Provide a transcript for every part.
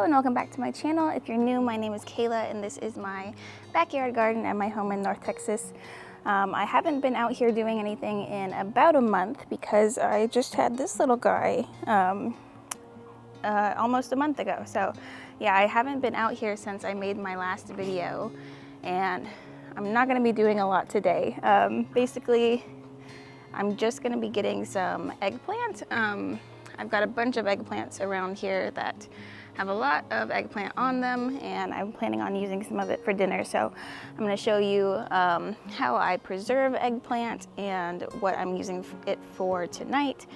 and welcome back to my channel. If you're new, my name is Kayla and this is my backyard garden at my home in North Texas. I haven't been out here doing anything in about a month because I just had this little guy almost a month ago. So yeah, I haven't been out here since I made my last video, and I'm not going to be doing a lot today. Basically, I'm just going to be getting some eggplant. I've got a bunch of eggplants around here that have a lot of eggplant on them, and I'm planning on using some of it for dinner. So I'm going to show you how I preserve eggplant and what I'm using it for tonight.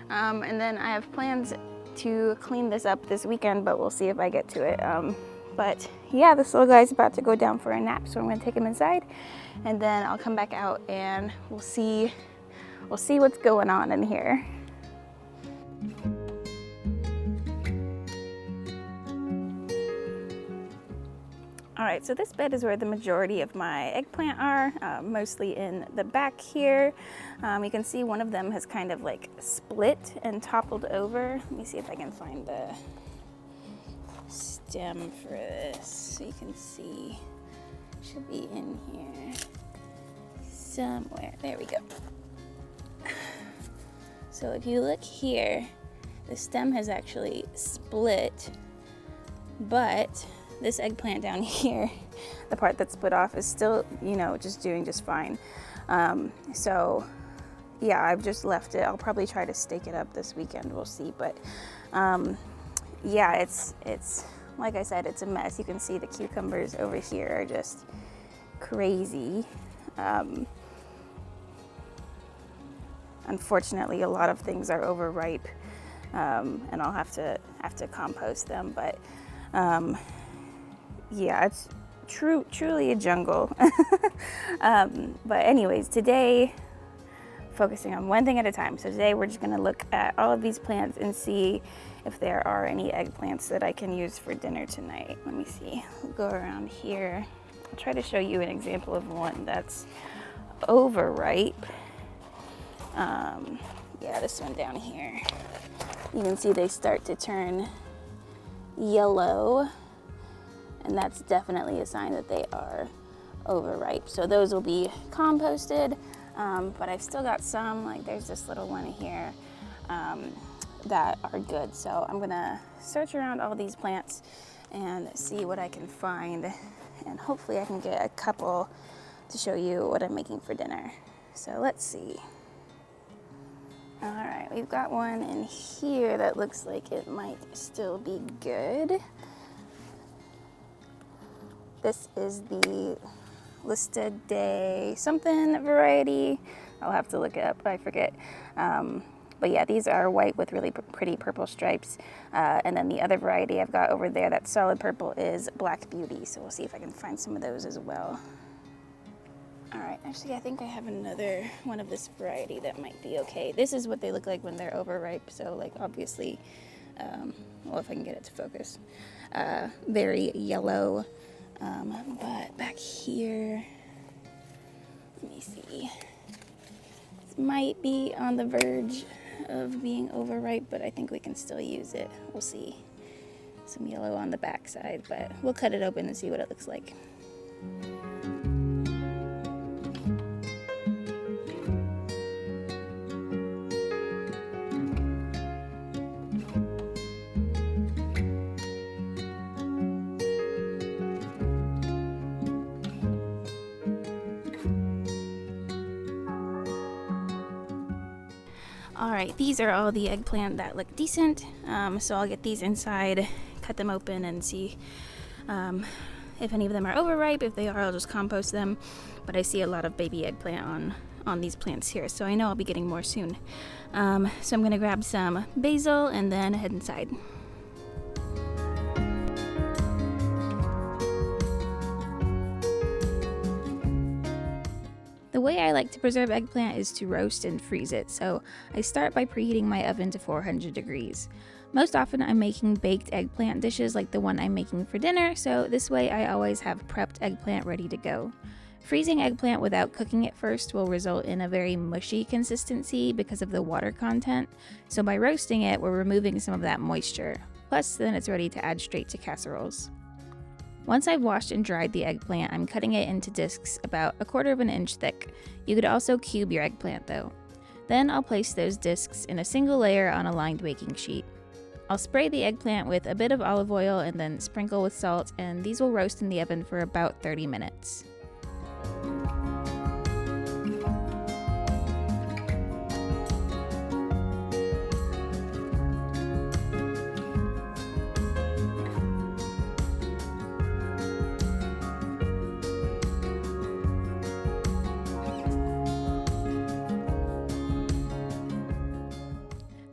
And then I have plans to clean this up this weekend, but we'll see if I get to it. But yeah, this little guy's about to go down for a nap, so I'm going to take him inside, and then I'll come back out and we'll see what's going on in here. All right, so this bed is where the majority of my eggplant are, mostly in the back here. You can see one of them has kind of like split and toppled over. Let me see if I can find the stem for this so you can see. Should be in here somewhere. There we go. So if you look here, the stem has actually split, but this eggplant down here, the part that's split off, is still, just doing just fine. So yeah, I've just left it. I'll probably try to stake it up this weekend. We'll see. But yeah, it's like I said, it's a mess. You can see the cucumbers over here are just crazy. Unfortunately, a lot of things are overripe, and I'll have to compost them. But yeah, it's truly a jungle. But anyways, today, focusing on one thing at a time. So today we're just gonna look at all of these plants and see if there are any eggplants that I can use for dinner tonight. Let me see, we'll go around here. I'll try to show you an example of one that's overripe. Yeah, this one down here. You can see they start to turn yellow, and that's definitely a sign that they are overripe. So those will be composted, but I've still got some, like there's this little one here that are good. So I'm gonna search around all these plants and see what I can find, and hopefully I can get a couple to show you what I'm making for dinner. So let's see. All right, we've got one in here that looks like it might still be good. This is the listed day something variety. I'll have to look it up, I forget. But yeah, these are white with really pretty purple stripes. And then the other variety I've got over there that's solid purple is Black Beauty. So we'll see if I can find some of those as well. All right, actually I think I have another one of this variety that might be okay. This is what they look like when they're overripe. So like obviously, well, if I can get it to focus, very yellow. But back here, let me see. This might be on the verge of being overripe, but I think we can still use it. We'll see. Some yellow on the back side, but we'll cut it open and see what it looks like. All right, these are all the eggplant that look decent. So I'll get these inside, cut them open, and see if any of them are overripe. If they are, I'll just compost them. But I see a lot of baby eggplant on these plants here, so I know I'll be getting more soon. So I'm gonna grab some basil and then head inside. The way I like to preserve eggplant is to roast and freeze it, so I start by preheating my oven to 400 degrees. Most often I'm making baked eggplant dishes like the one I'm making for dinner, so this way I always have prepped eggplant ready to go. Freezing eggplant without cooking it first will result in a very mushy consistency because of the water content, so by roasting it, we're removing some of that moisture. Plus, then it's ready to add straight to casseroles. Once I've washed and dried the eggplant, I'm cutting it into discs about 1/4 inch thick. You could also cube your eggplant though. Then I'll place those discs in a single layer on a lined baking sheet. I'll spray the eggplant with a bit of olive oil and then sprinkle with salt, and these will roast in the oven for about 30 minutes.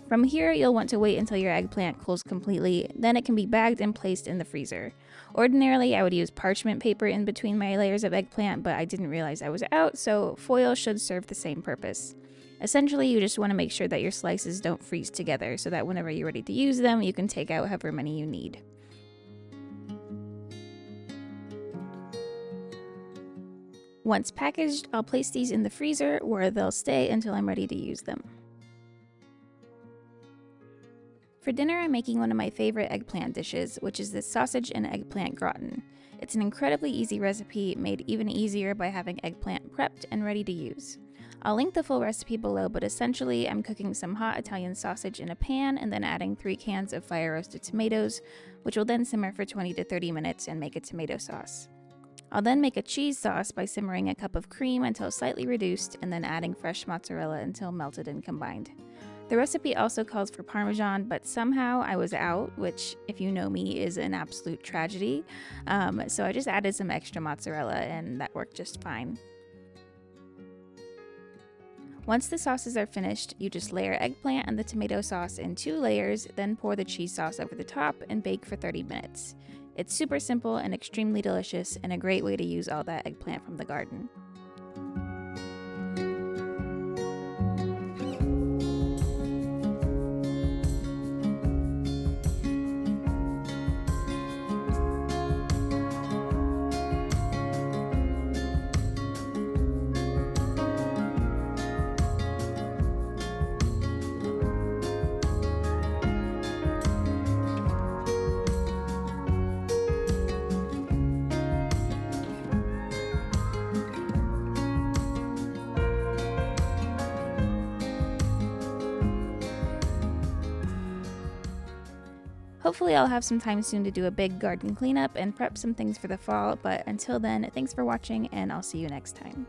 From here, you'll want to wait until your eggplant cools completely, then it can be bagged and placed in the freezer. Ordinarily, I would use parchment paper in between my layers of eggplant, but I didn't realize I was out, so foil should serve the same purpose. Essentially, you just want to make sure that your slices don't freeze together, so that whenever you're ready to use them, you can take out however many you need. Once packaged, I'll place these in the freezer where they'll stay until I'm ready to use them. For dinner, I'm making one of my favorite eggplant dishes, which is the sausage and eggplant gratin. It's an incredibly easy recipe, made even easier by having eggplant prepped and ready to use. I'll link the full recipe below, but essentially I'm cooking some hot Italian sausage in a pan and then adding 3 cans of fire roasted tomatoes, which will then simmer for 20 to 30 minutes and make a tomato sauce. I'll then make a cheese sauce by simmering a cup of cream until slightly reduced and then adding fresh mozzarella until melted and combined. The recipe also calls for Parmesan, but somehow I was out, which, if you know me, is an absolute tragedy. So I just added some extra mozzarella and that worked just fine. Once the sauces are finished, you just layer eggplant and the tomato sauce in 2 layers, then pour the cheese sauce over the top and bake for 30 minutes. It's super simple and extremely delicious, and a great way to use all that eggplant from the garden. Hopefully I'll have some time soon to do a big garden cleanup and prep some things for the fall, but until then, thanks for watching and I'll see you next time.